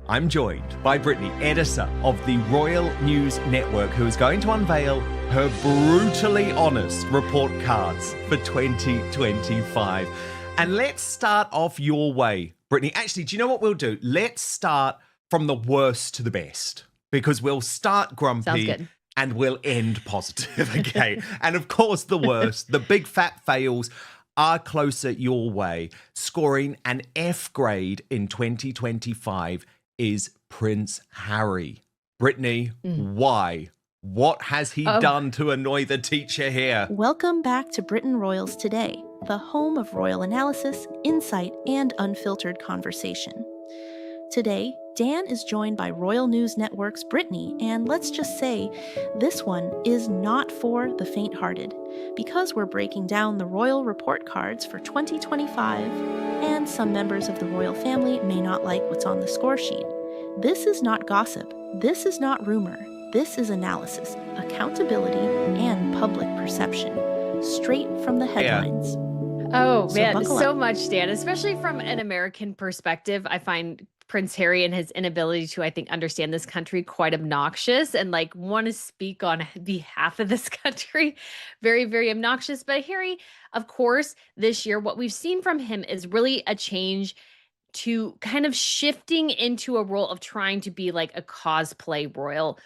I'm joined by Brittany, editor of the Royal News Network, who is going to unveil her brutally honest report cards for 2025. And let's start off your way, Brittany. Actually, do you know what we'll do? Let's start from the worst to the best, because we'll start grumpy and we'll end positive. Okay. And of course, the worst, the big fat fails are closer your way. Scoring an F grade in 2025 is Prince Harry. Brittany, why? What has he done to annoy the teacher here? Welcome back to Britain Royals Today, the home of royal analysis, insight, and unfiltered conversation. Today, Dan is joined by Royal News Network's Brittany, and let's just say, this one is not for the faint-hearted, because we're breaking down the royal report cards for 2025, and some members of the royal family may not like what's on the score sheet. This is not gossip. This is not rumor. This is analysis, accountability, and public perception, straight from the headlines. Oh, man, so much, Dan, especially from an American perspective. I find Prince Harry and his inability to, I think, understand this country quite obnoxious and want to speak on behalf of this country. Very, very obnoxious. But Harry, of course, this year, what we've seen from him is really a change to kind of shifting into a role of trying to be like a cosplay royal,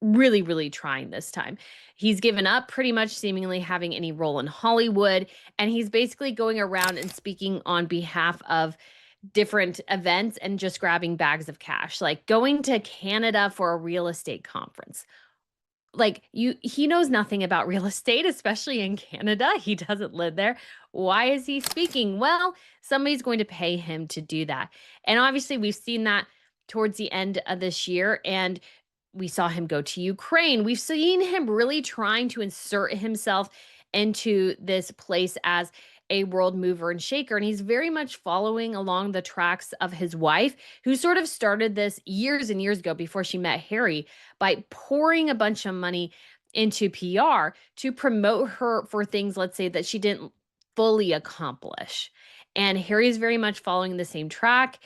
really, really trying this time. He's given up pretty much seemingly having any role in Hollywood, and he's basically going around and speaking on behalf of different events and just grabbing bags of cash, like going to Canada for a real estate conference. He knows nothing about real estate, especially in Canada. He doesn't live there. Why is he speaking? Well, somebody's going to pay him to do that. And obviously we've seen that towards the end of this year, and we saw him go to Ukraine. We've seen him really trying to insert himself into this place as a world mover and shaker. And he's very much following along the tracks of his wife, who sort of started this years and years ago before she met Harry by pouring a bunch of money into PR to promote her for things, let's say, that she didn't fully accomplish. And Harry's very much following the same track.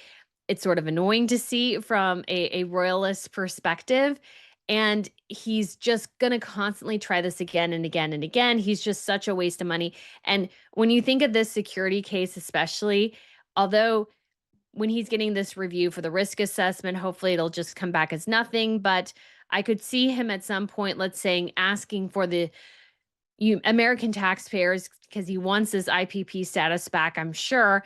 It's sort of annoying to see from a royalist perspective. And he's just going to constantly try this again and again and again. He's just such a waste of money. And when you think of this security case, especially, although when he's getting this review for the risk assessment, hopefully it'll just come back as nothing. But I could see him at some point, let's say, asking for the American taxpayers, because he wants his IPP status back, I'm sure,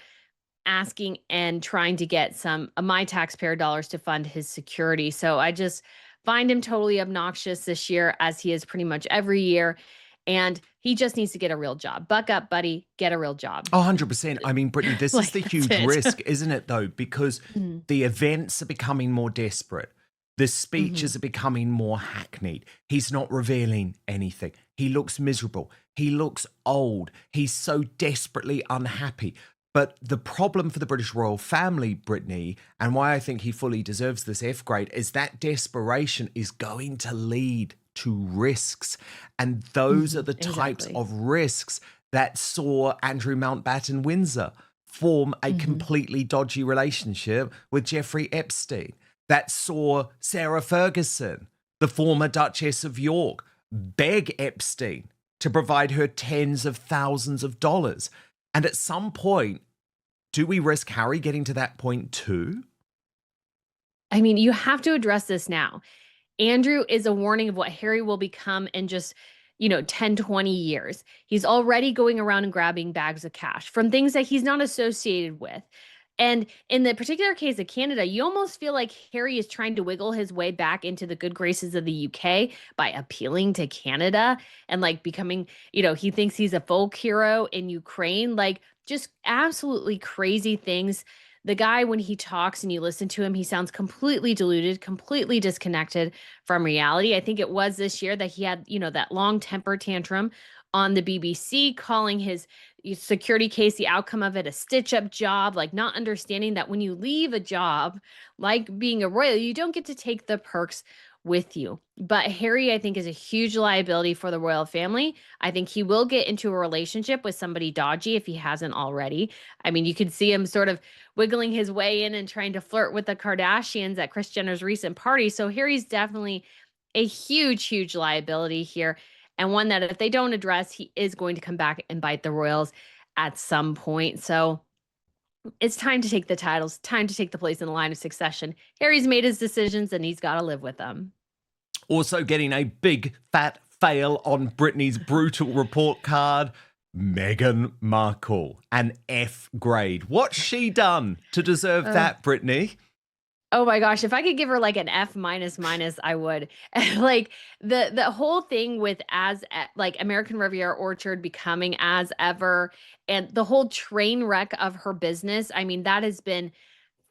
asking and trying to get some of my taxpayer dollars to fund his security. So I just find him totally obnoxious this year, as he is pretty much every year. And he just needs to get a real job. Buck up, buddy. Get a real job. 100%. I mean, Brittany, this is the huge risk, isn't it, though? Because the events are becoming more desperate. The speeches are becoming more hackneyed. He's not revealing anything. He looks miserable. He looks old. He's so desperately unhappy. But the problem for the British royal family, Brittany, and why I think he fully deserves this F grade, is that desperation is going to lead to risks. And those are the types of risks that saw Andrew Mountbatten Windsor form a completely dodgy relationship with Jeffrey Epstein. That saw Sarah Ferguson, the former Duchess of York, beg Epstein to provide her tens of thousands of dollars. And at some point, do we risk Harry getting to that point too? I mean, you have to address this now. Andrew is a warning of what Harry will become in just, 10, 20 years. He's already going around and grabbing bags of cash from things that he's not associated with. And in the particular case of Canada, you almost feel like Harry is trying to wiggle his way back into the good graces of the UK by appealing to Canada and becoming, he thinks he's a folk hero in Ukraine, just absolutely crazy things. The guy, when he talks and you listen to him, he sounds completely deluded, completely disconnected from reality. I think it was this year that he had, that long temper tantrum on the BBC, calling his security case, the outcome of it, a stitch-up job, not understanding that when you leave a job like being a royal, you don't get to take the perks with you. But Harry, I think, is a huge liability for the royal family. I think he will get into a relationship with somebody dodgy if he hasn't already. I mean, you could see him sort of wiggling his way in and trying to flirt with the Kardashians at Kris Jenner's recent party. So Harry's definitely a huge, huge liability here, and one that if they don't address, he is going to come back and bite the royals at some point. So it's time to take the titles, time to take the place in the line of succession. Harry's made his decisions and he's got to live with them. Also getting a big fat fail on Brittany's brutal report card, Meghan Markle, an F grade. What's she done to deserve that, Brittany? Oh my gosh, if I could give her like an F minus minus, I would. Like the whole thing with like American Riviera Orchard becoming As Ever, and the whole train wreck of her business. I mean, that has been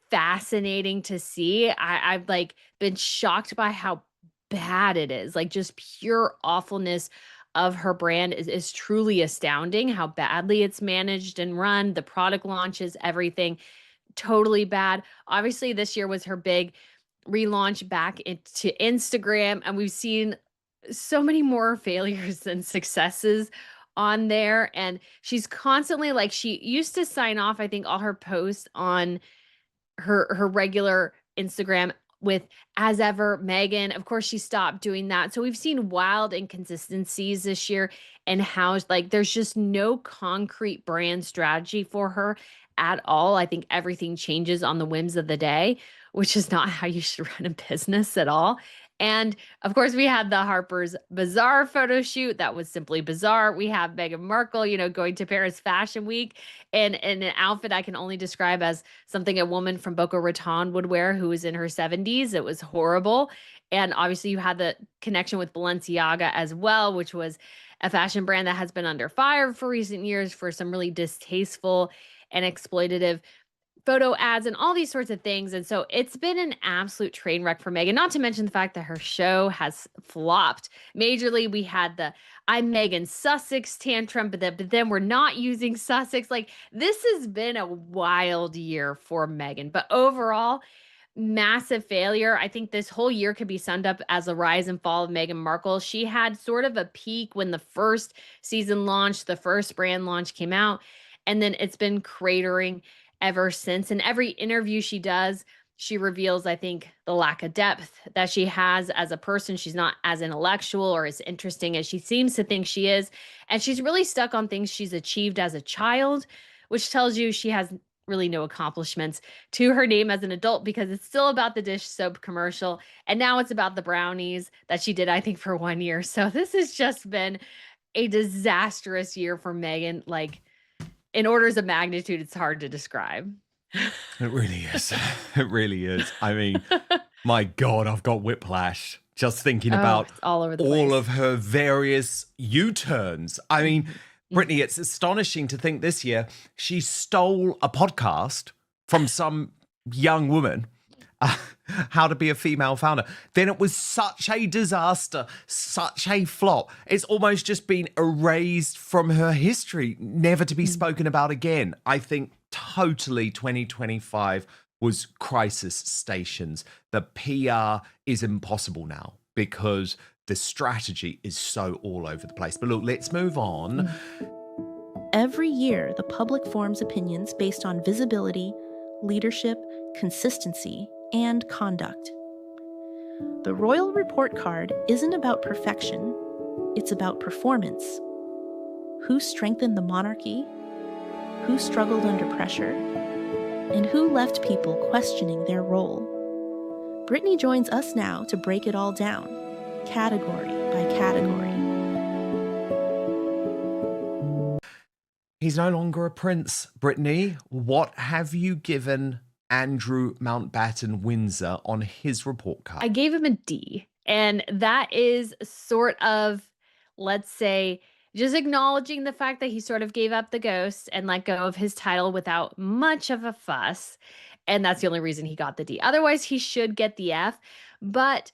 fascinating to see. I've like been shocked by how bad it is. Like just pure awfulness of her brand is truly astounding. How badly it's managed and run, the product launches, everything totally bad. Obviously, this year was her big relaunch back into Instagram, and we've seen so many more failures than successes on there. And she's constantly like, she used to sign off, I think, all her posts on her regular Instagram with As Ever Meghan. Of course, she stopped doing that. So we've seen wild inconsistencies this year, and how like there's just no concrete brand strategy for her at all. I think everything changes on the whims of the day, which is not how you should run a business at all. And of course, we had the Harper's Bazaar photo shoot that was simply bizarre. We have Meghan Markle, going to Paris Fashion Week in an outfit I can only describe as something a woman from Boca Raton would wear who was in her 70s. It was horrible. And obviously, you had the connection with Balenciaga as well, which was a fashion brand that has been under fire for recent years for some really distasteful and exploitative photo ads and all these sorts of things. And so it's been an absolute train wreck for Meghan, not to mention the fact that her show has flopped majorly. We had the I'm Meghan Sussex tantrum, but then we're not using Sussex. Like this has been a wild year for Meghan, but overall, massive failure. I think this whole year could be summed up as a rise and fall of Meghan Markle. She had sort of a peak when the first season launched, the first brand launch came out, and then it's been cratering ever since. And every interview she does, she reveals, I think, the lack of depth that she has as a person. She's not as intellectual or as interesting as she seems to think she is. And she's really stuck on things she's achieved as a child, which tells you she has really no accomplishments to her name as an adult, because it's still about the dish soap commercial. And now it's about the brownies that she did, I think, for 1 year. So this has just been a disastrous year for Meghan. Like, in orders of magnitude, it's hard to describe. It really is. It really is. I mean, my God, I've got whiplash just thinking about all over the place. Of her various U-turns. I mean, Brittany, it's astonishing to think this year she stole a podcast from some young woman, how to be a female founder. Then it was such a disaster, such a flop. It's almost just been erased from her history, never to be spoken about again. I think totally 2025 was crisis stations. The PR is impossible now because the strategy is so all over the place. But look, let's move on. Every year, the public forms opinions based on visibility, leadership, consistency, and conduct. The Royal Report Card isn't about perfection, it's about performance. Who strengthened the monarchy? Who struggled under pressure? And who left people questioning their role? Brittany joins us now to break it all down, category by category. He's no longer a prince, Brittany. What have you given Andrew Mountbatten Windsor on his report card? I gave him a D. And that is sort of, let's say, just acknowledging the fact that he sort of gave up the ghost and let go of his title without much of a fuss. And that's the only reason he got the D. Otherwise, he should get the F. But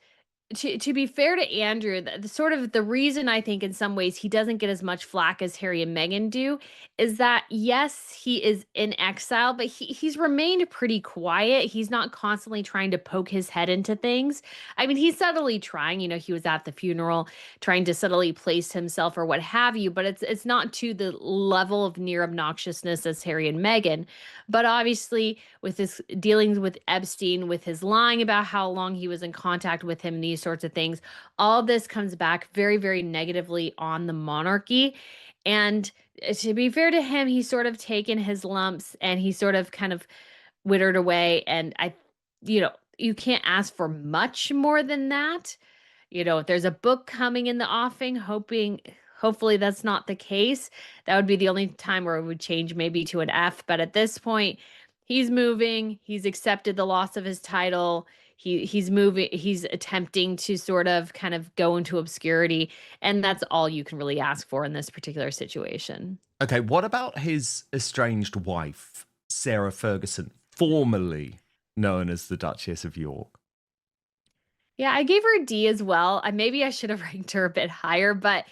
to be fair to Andrew, the sort of the reason I think in some ways he doesn't get as much flack as Harry and Meghan do is that yes, he is in exile, but he's remained pretty quiet. He's not constantly trying to poke his head into things. I mean, he's subtly trying, he was at the funeral trying to subtly place himself or what have you, but it's not to the level of near obnoxiousness as Harry and Meghan. But obviously, with his dealings with Epstein, with his lying about how long he was in contact with him, these sorts of things, all this comes back very, very negatively on the monarchy. And to be fair to him, he's sort of taken his lumps and he sort of kind of wittered away. And you can't ask for much more than that. If there's a book coming in the offing, hopefully that's not the case. That would be the only time where it would change maybe to an F. But at this point, he's moving. He's accepted the loss of his title. He's moving. He's attempting to sort of kind of go into obscurity. And that's all you can really ask for in this particular situation. Okay, what about his estranged wife, Sarah Ferguson, formerly known as the Duchess of York? Yeah, I gave her a D as well. Maybe I should have ranked her a bit higher, but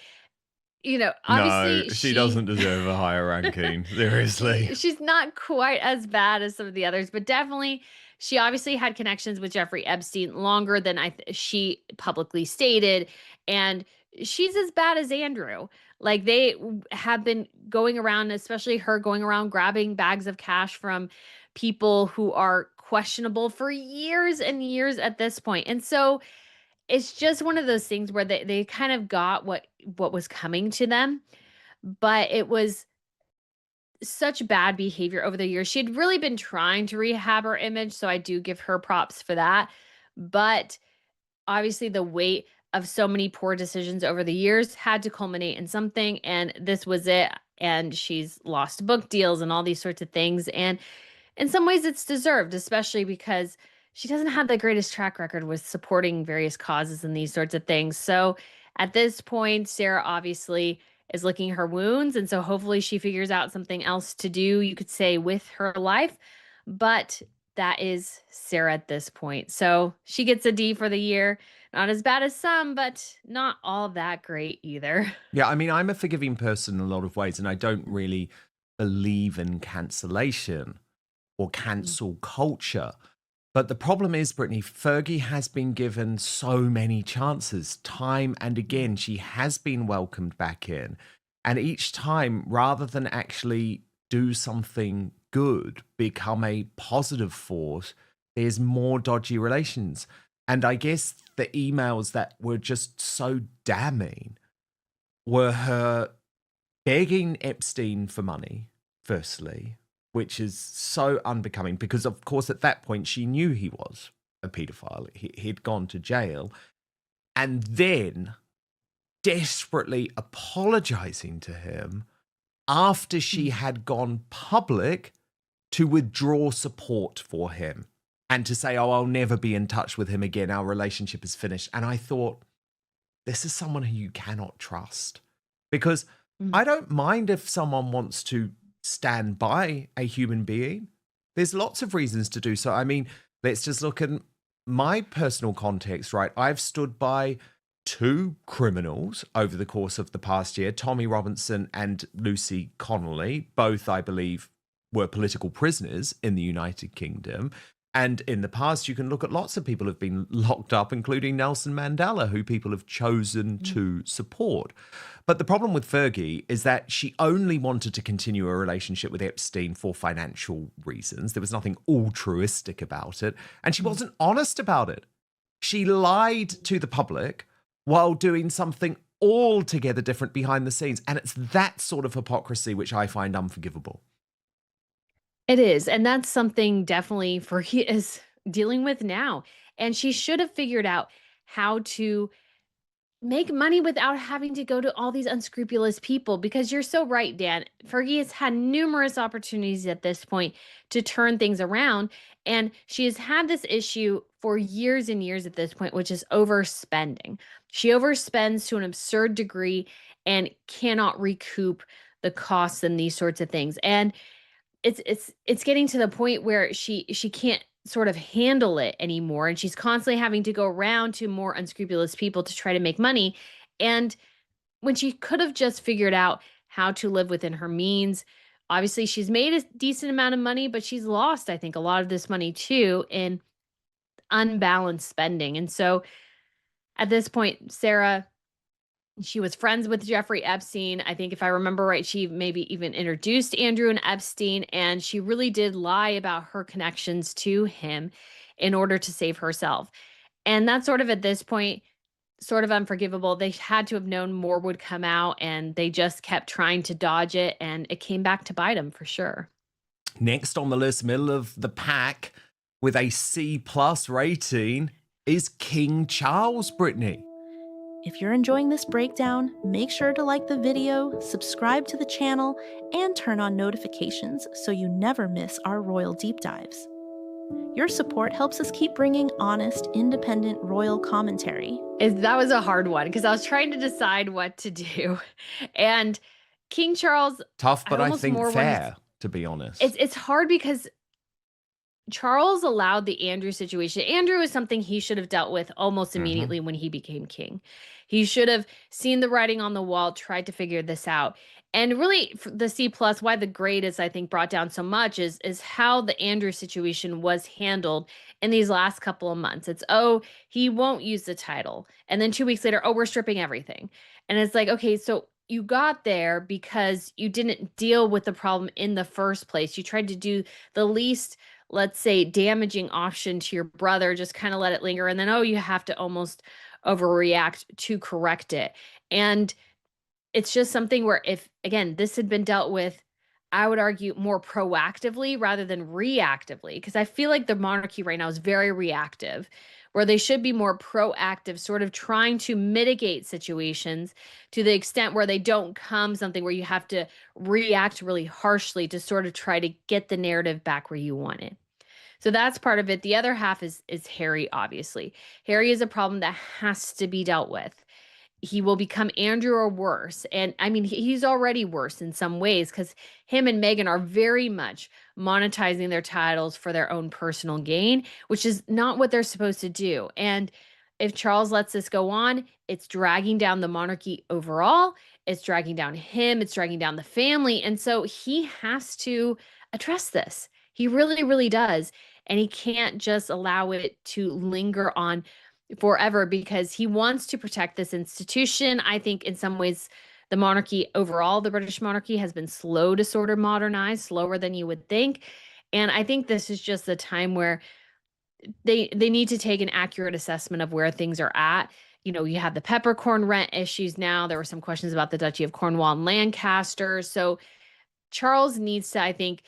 obviously no, she doesn't deserve a higher ranking. Seriously. She's not quite as bad as some of the others, but definitely she obviously had connections with Jeffrey Epstein longer than she publicly stated, and she's as bad as Andrew. Like they have been going around, especially her going around grabbing bags of cash from people who are questionable for years and years at this point. And so it's just one of those things where they kind of got what was coming to them, but it was such bad behavior over the years. She had really been trying to rehab her image, so I do give her props for that. But obviously the weight of so many poor decisions over the years had to culminate in something, and this was it. And she's lost book deals and all these sorts of things. And in some ways it's deserved, especially because she doesn't have the greatest track record with supporting various causes and these sorts of things. So at this point, Sarah obviously is licking her wounds. And so hopefully she figures out something else to do, you could say, with her life. But that is Sarah at this point. So she gets a D for the year. Not as bad as some, but not all that great either. Yeah, I mean, I'm a forgiving person in a lot of ways, and I don't really believe in cancellation or cancel culture. But the problem is, Brittany, Fergie has been given so many chances, time and again. She has been welcomed back in. And each time, rather than actually do something good, become a positive force, there's more dodgy relations. And I guess the emails that were just so damning were her begging Epstein for money, firstly, which is so unbecoming because, of course, at that point, she knew he was a paedophile. He'd gone to jail. And then desperately apologizing to him after she had gone public to withdraw support for him and to say, oh, I'll never be in touch with him again. Our relationship is finished. And I thought, this is someone who you cannot trust, because I don't mind if someone wants to stand by a human being. There's lots of reasons to do so. I mean, let's just look at my personal context, right? I've stood by two criminals over the course of the past year, Tommy Robinson and Lucy Connolly. Both, I believe, were political prisoners in the United Kingdom. And in the past, you can look at lots of people who have been locked up, including Nelson Mandela, who people have chosen to support. But the problem with Fergie is that she only wanted to continue a relationship with Epstein for financial reasons. There was nothing altruistic about it. And she wasn't honest about it. She lied to the public while doing something altogether different behind the scenes. And it's that sort of hypocrisy which I find unforgivable. It is. And that's something definitely Fergie is dealing with now. And she should have figured out how to make money without having to go to all these unscrupulous people, because you're so right, Dan. Fergie has had numerous opportunities at this point to turn things around, and she has had this issue for years and years at this point, which is overspending. She overspends to an absurd degree and cannot recoup the costs and these sorts of things. And it's getting to the point where she can't sort of handle it anymore. And she's constantly having to go around to more unscrupulous people to try to make money. And when she could have just figured out how to live within her means, obviously she's made a decent amount of money, but she's lost, I think, a lot of this money too in unbalanced spending. And so at this point, Sarah, she was friends with Jeffrey Epstein. I think if I remember right, she maybe even introduced Andrew and Epstein, and she really did lie about her connections to him in order to save herself. And that's sort of at this point, sort of unforgivable. They had to have known more would come out, and they just kept trying to dodge it, and it came back to bite them for sure. Next on the list, middle of the pack with a C+ rating is King Charles, Brittany. If you're enjoying this breakdown, make sure to like the video, subscribe to the channel, and turn on notifications so you never miss our royal deep dives. Your support helps us keep bringing honest, independent royal commentary. That was a hard one because I was trying to decide what to do. And King Charles... Tough, but I think fair, to be honest. It's hard because Charles allowed the Andrew situation. Andrew is something he should have dealt with almost immediately when he became king. He should have seen the writing on the wall, tried to figure this out. And really, the C+, why the grade is, I think, brought down so much is how the Andrew situation was handled in these last couple of months. It's, oh, he won't use the title. And then 2 weeks later, oh, we're stripping everything. And it's like, okay, so you got there because you didn't deal with the problem in the first place. You tried to do the least, let's say, damaging option to your brother, just kind of let it linger. And then, oh, you have to almost overreact to correct it. And it's just something where if, again, this had been dealt with, I would argue more proactively rather than reactively, because I feel like the monarchy right now is very reactive, where they should be more proactive, sort of trying to mitigate situations to the extent where they don't come something where you have to react really harshly to sort of try to get the narrative back where you want it. So that's part of it. The other half is Harry, obviously. Harry is a problem that has to be dealt with. He will become Andrew or worse. And I mean, he's already worse in some ways because him and Meghan are very much monetizing their titles for their own personal gain, which is not what they're supposed to do. And if Charles lets this go on, it's dragging down the monarchy overall. It's dragging down him. It's dragging down the family. And so he has to address this. He really, really does. And he can't just allow it to linger on forever because he wants to protect this institution. I think in some ways, the monarchy overall, the British monarchy has been slow to sort of modernize, slower than you would think. And I think this is just the time where they need to take an accurate assessment of where things are at. You know, you have the peppercorn rent issues now. There were some questions about the Duchy of Cornwall and Lancaster. So Charles needs to, I think,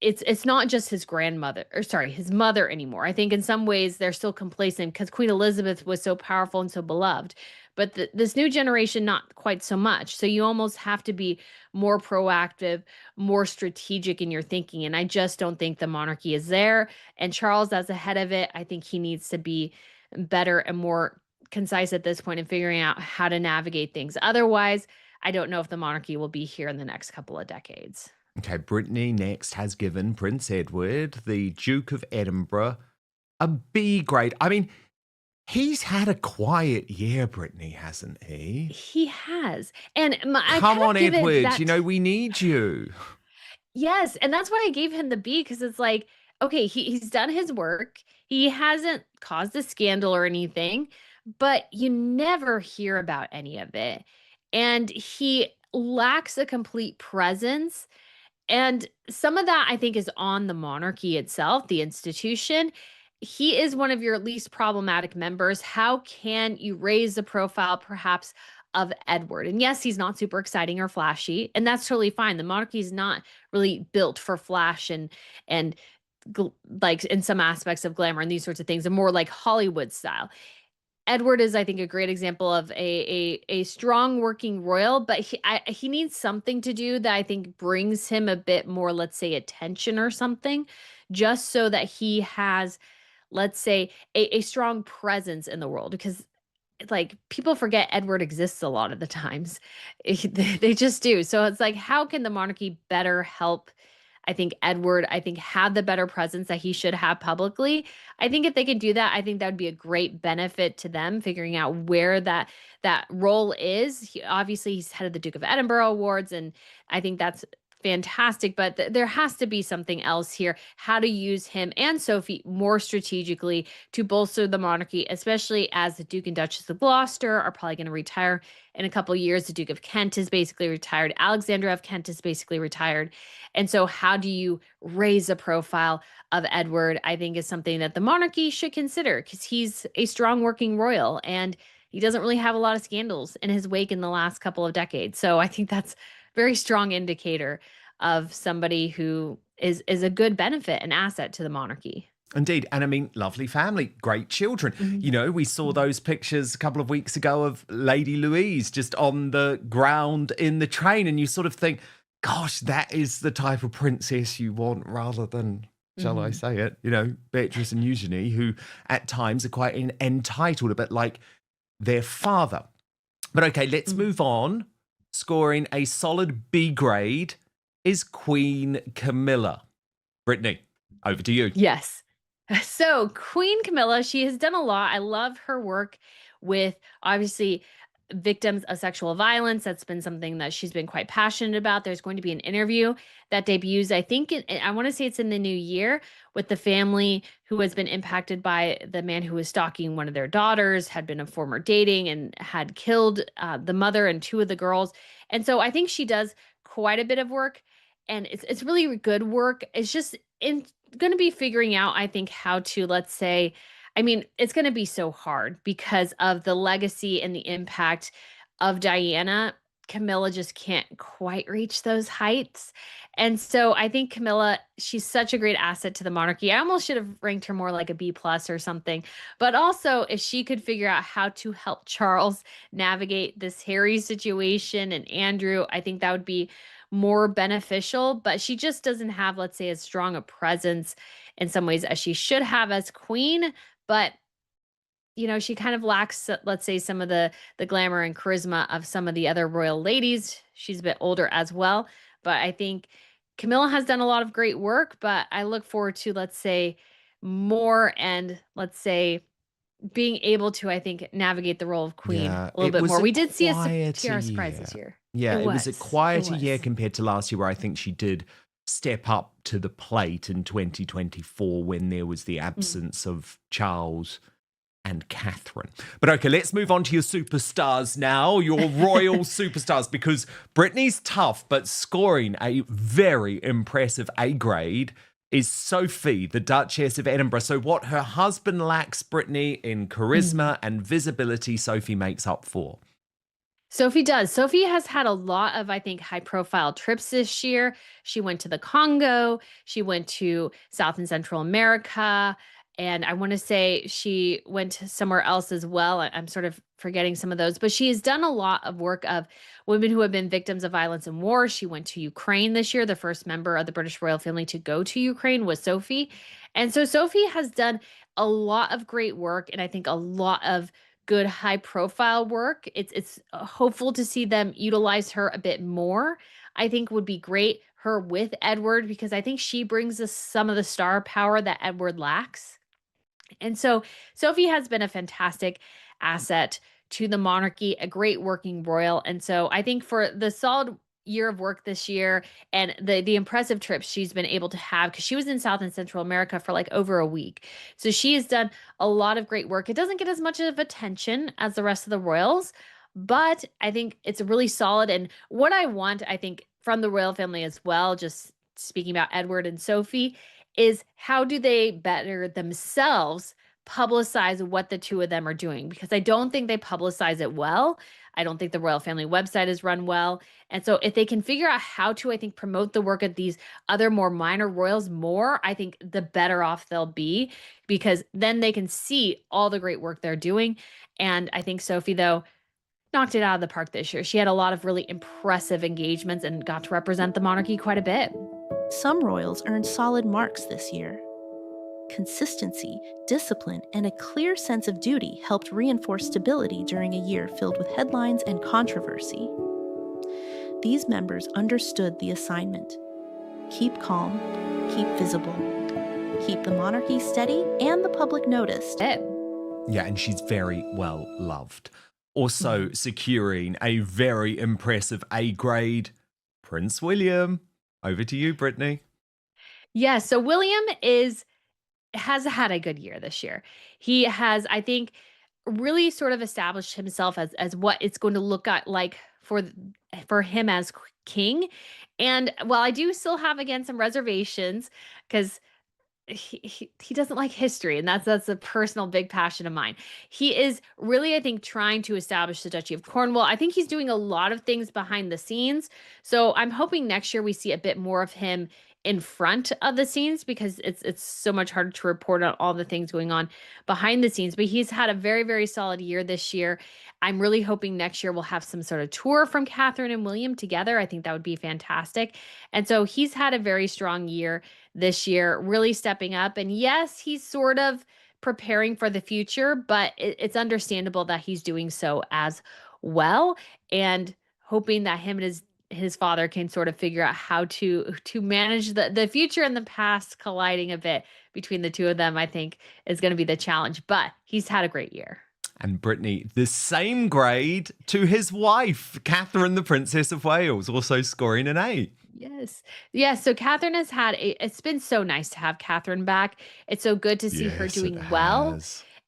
it's not just his grandmother, or sorry, his mother anymore. I think in some ways they're still complacent because Queen Elizabeth was so powerful and so beloved, but this new generation, not quite so much. So you almost have to be more proactive, more strategic in your thinking. And I just don't think the monarchy is there. And Charles, as the head of it, I think he needs to be better and more concise at this point in figuring out how to navigate things. Otherwise, I don't know if the monarchy will be here in the next couple of decades. Okay, Brittany next has given Prince Edward, the Duke of Edinburgh, a B grade. I mean, he's had a quiet year, Brittany, hasn't he? He has. And come on, Edward, you know, we need you. Yes, and that's why I gave him the B, because it's like, okay, he's done his work. He hasn't caused a scandal or anything, but you never hear about any of it. And he lacks a complete presence. And some of that, I think, is on the monarchy itself, the institution. He is one of your least problematic members. How can you raise the profile, perhaps, of Edward? And yes, he's not super exciting or flashy, and that's totally fine. The monarchy is not really built for flash and like in some aspects of glamour and these sorts of things, and more like Hollywood style. Edward is, I think, a great example of a strong working royal, but he needs something to do that I think brings him a bit more, let's say, attention or something, just so that he has, let's say, a strong presence in the world. Because like people forget Edward exists a lot of the times. They just do. So it's like, how can the monarchy better help I think Edward, had the better presence that he should have publicly. I think if they can do that, I think that would be a great benefit to them, figuring out where that role is. Obviously, he's head of the Duke of Edinburgh Awards, and I think that's fantastic, but there has to be something else here, how to use him and Sophie more strategically to bolster the monarchy, especially as the Duke and Duchess of Gloucester are probably going to retire in a couple of years. The Duke of Kent is basically retired. Alexandra of Kent is basically retired. And so how do you raise a profile of Edward, I think, is something that the monarchy should consider, because he's a strong working royal and he doesn't really have a lot of scandals in his wake in the last couple of decades. So I think that's very strong indicator of somebody who is a good benefit and asset to the monarchy. Indeed. And I mean, lovely family, great children. We saw those pictures a couple of weeks ago of Lady Louise just on the ground in the train. And you sort of think, gosh, that is the type of princess you want, rather than, shall I say it, Beatrice and Eugenie, who at times are quite entitled, a bit like their father. But okay, let's move on. Scoring a solid B grade is Queen Camilla. Brittany, over to you. Yes. So Queen Camilla, she has done a lot. I love her work with, obviously, victims of sexual violence. That's been something that she's been quite passionate about. There's going to be an interview that debuts, I think, I want to say it's in the new year, with the family who has been impacted by the man who was stalking one of their daughters, had been a former dating, and had killed the mother and two of the girls. And so I think she does quite a bit of work, and it's really good work. It's just going to be figuring out, I think, how to, let's say, it's going to be so hard because of the legacy and the impact of Diana. Camilla just can't quite reach those heights. And so I think Camilla, she's such a great asset to the monarchy. I almost should have ranked her more like a B+ or something. But also, if she could figure out how to help Charles navigate this Harry situation and Andrew, I think that would be more beneficial. But she just doesn't have, let's say, as strong a presence in some ways as she should have as queen. But she kind of lacks, let's say, some of the glamour and charisma of some of the other royal ladies. She's a bit older as well. But I think Camilla has done a lot of great work, but I look forward to, let's say, more, and let's say being able to, I think, navigate the role of queen a little bit more. We did see a tiara surprise this year. Yeah, it was a quieter year compared to last year, where I think she did step up to the plate in 2024 when there was the absence of Charles and Catherine. But okay, let's move on to your superstars now, your royal superstars, because Brittany's tough, but scoring a very impressive A grade is Sophie, the Duchess of Edinburgh. So what her husband lacks, Brittany, in charisma and visibility, Sophie makes up for. Sophie does. Sophie has had a lot of, I think, high-profile trips this year. She went to the Congo. She went to South and Central America. And I want to say she went somewhere else as well. I'm sort of forgetting some of those. But she has done a lot of work of women who have been victims of violence and war. She went to Ukraine this year. The first member of the British royal family to go to Ukraine was Sophie. And so Sophie has done a lot of great work, and I think a lot of good high-profile work. It's hopeful to see them utilize her a bit more. I think would be great, her with Edward, because I think she brings us some of the star power that Edward lacks. And so Sophie has been a fantastic asset to the monarchy, a great working royal. And so I think for the solid year of work this year and the impressive trips she's been able to have, because she was in South and Central America for like over a week. So she has done a lot of great work. It doesn't get as much of attention as the rest of the royals, but I think it's really solid. And what I want, I think, from the royal family as well, just speaking about Edward and Sophie, is how do they better themselves publicize what the two of them are doing? Because I don't think they publicize it well. I don't think the royal family website is run well. And so if they can figure out how to, I think, promote the work of these other more minor royals more, I think the better off they'll be, because then they can see all the great work they're doing. And I think Sophie, though, knocked it out of the park this year. She had a lot of really impressive engagements and got to represent the monarchy quite a bit. Some royals earned solid marks this year. Consistency, discipline, and a clear sense of duty helped reinforce stability during a year filled with headlines and controversy. These members understood the assignment. keep calm, keep visible, keep the monarchy steady and the public noticed. Yeah, and she's very well loved. Also securing a very impressive A grade, Prince William. Over to you, Brittany. Yeah, so William has had a good year this year. He has, I think, really sort of established himself as what it's going to look like for him as king. And while I do still have again some reservations because he doesn't like history, and that's a personal big passion of mine. He is really, I think, trying to establish the Duchy of Cornwall. I think he's doing a lot of things behind the scenes. So I'm hoping next year we see a bit more of him in front of the scenes because it's so much harder to report on all the things going on behind the scenes. But he's had a very, very solid year this year. I'm really hoping next year we'll have some sort of tour from Catherine and William together. I think that would be fantastic. And so he's had a very strong year this year, really stepping up. And yes, he's sort of preparing for the future, but it's understandable that he's doing so as well. And hoping that him and his father can sort of figure out how to manage the future and the past colliding a bit between the two of them, I think is going to be the challenge. But he's had a great year. And Brittany, the same grade to his wife, Catherine, the Princess of Wales, also scoring an A. Yes. Yeah. So Catherine has it's been so nice to have Catherine back. It's so good to see her doing well.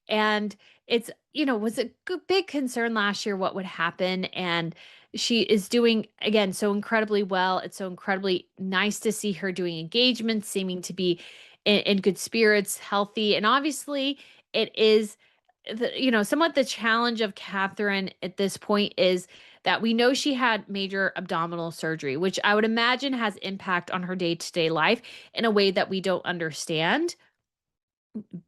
And it's, was a big concern last year what would happen. And she is doing, again, so incredibly well. It's so incredibly nice to see her doing engagements, seeming to be in good spirits, healthy. And obviously, it is somewhat the challenge of Catherine at this point is that we know she had major abdominal surgery, which I would imagine has impact on her day-to-day life in a way that we don't understand.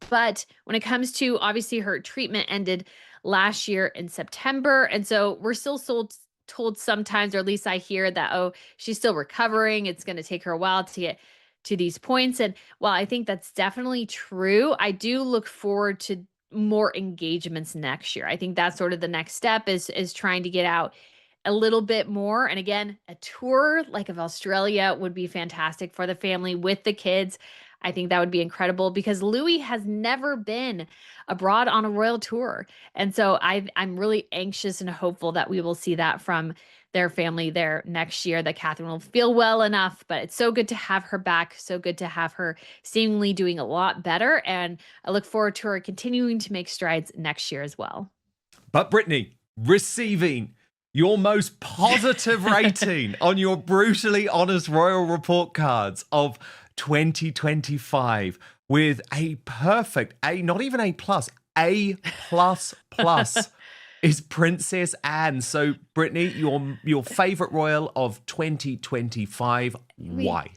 But when it comes to, obviously, her treatment ended last year in September. And so we're still told sometimes, or at least I hear that, oh, she's still recovering. It's going to take her a while to get to these points. And while I think that's definitely true, I do look forward to more engagements next year. I think that's sort of the next step is trying to get out a little bit more. And again, a tour like of Australia would be fantastic for the family with the kids. I think that would be incredible because Louis has never been abroad on a royal tour. And so I'm really anxious and hopeful that we will see that from their family there next year, that Catherine will feel well enough. But it's so good to have her back, so good to have her seemingly doing a lot better. And I look forward to her continuing to make strides next year as well. But Brittany, receiving your most positive rating on your brutally honest royal report cards of 2025 with a perfect A, not even A plus, A plus plus. Is Princess Anne. So, Brittany, your favorite royal of 2025. Why?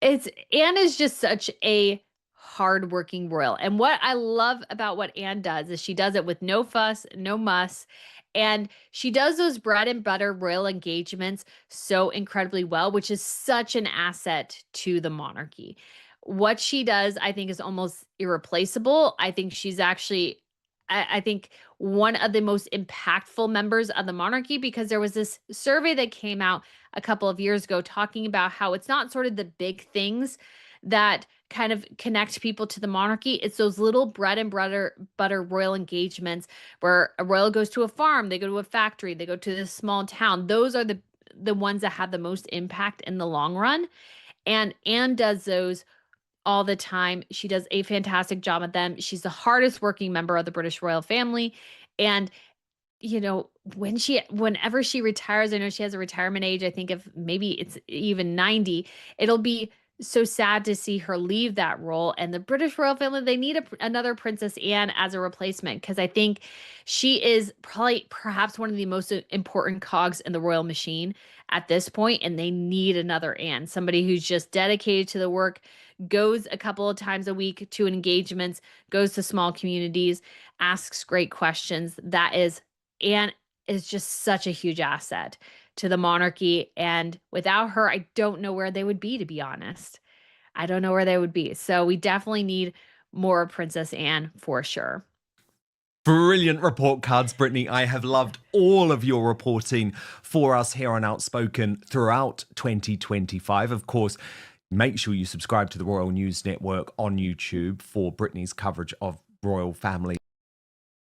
Anne is just such a hardworking royal. And what I love about what Anne does is she does it with no fuss, no muss. And she does those bread and butter royal engagements so incredibly well, which is such an asset to the monarchy. What she does, I think, is almost irreplaceable. I think she's actually I think one of the most impactful members of the monarchy, because there was this survey that came out a couple of years ago talking about how it's not sort of the big things that kind of connect people to the monarchy. It's those little bread and butter royal engagements where a royal goes to a farm, they go to a factory, they go to this small town. Those are the ones that have the most impact in the long run. And Anne does those all the time. She does a fantastic job at them. She's the hardest working member of the British royal family. And, whenever she retires, I know she has a retirement age, I think of maybe it's even 90, it'll be so sad to see her leave that role. And the British royal family, they need another Princess Anne as a replacement, because I think she is perhaps one of the most important cogs in the royal machine at this point, and they need another Anne, somebody who's just dedicated to the work, goes a couple of times a week to engagements, goes to small communities, asks great questions. Anne is just such a huge asset to the monarchy. And without her, I don't know where they would be, to be honest. I don't know where they would be. So we definitely need more Princess Anne for sure. Brilliant report cards, Brittany. I have loved all of your reporting for us here on Outspoken throughout 2025. Of course, Make sure you subscribe to the Royal News Network on YouTube for Brittany's coverage of royal family